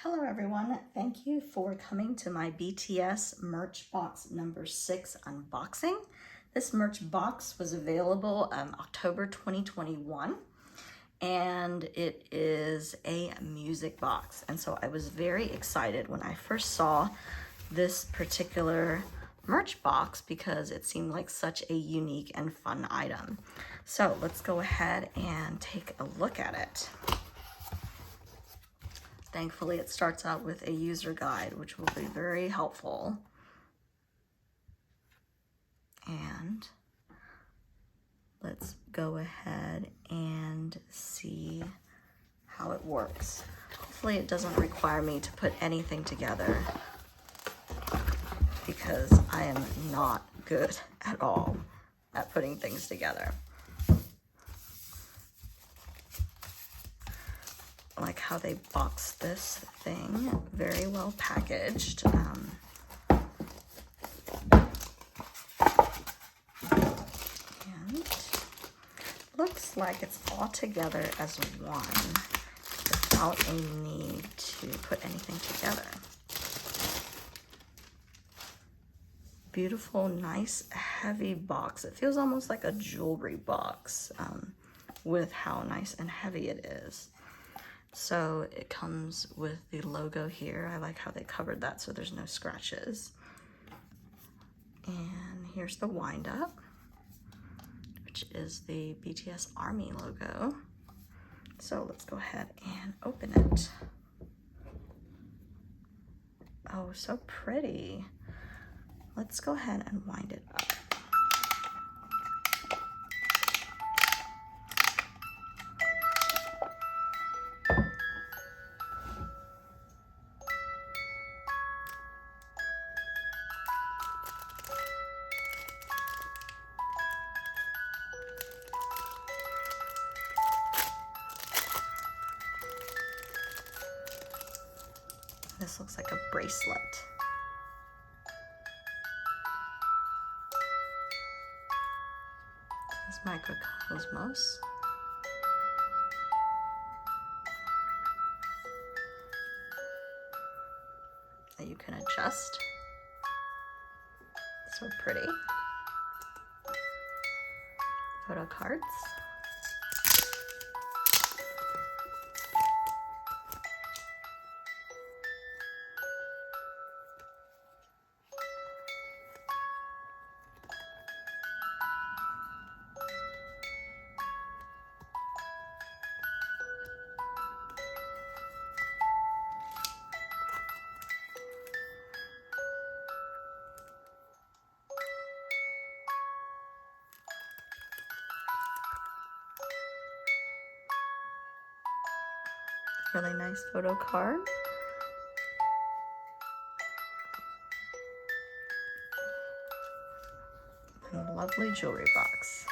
Hello everyone, thank you for coming to my BTS merch box number 6 unboxing. This merch box was available October 2021 and it is a music box. And so I was very excited when I first saw this particular merch box because it seemed like such a unique and fun item. So let's go ahead and take a look at it. Thankfully, it starts out with a user guide, which will be very helpful. And let's go ahead and see how it works. Hopefully it doesn't require me to put anything together because I am not good at all at putting things together. I like how they box this thing, very well packaged. And looks like it's all together as one without a need to put anything together. Beautiful, nice, heavy box. It feels almost like a jewelry box with how nice and heavy it is. So it comes with the logo here. I like how they covered that so there's no scratches. And here's the wind up, which is the BTS Army logo. So let's go ahead and open it. Oh, so pretty. Let's go ahead and wind it up. This looks like a bracelet. This is microcosmos. That you can adjust. So pretty. Photo cards. Really nice photo card. And a lovely jewelry box.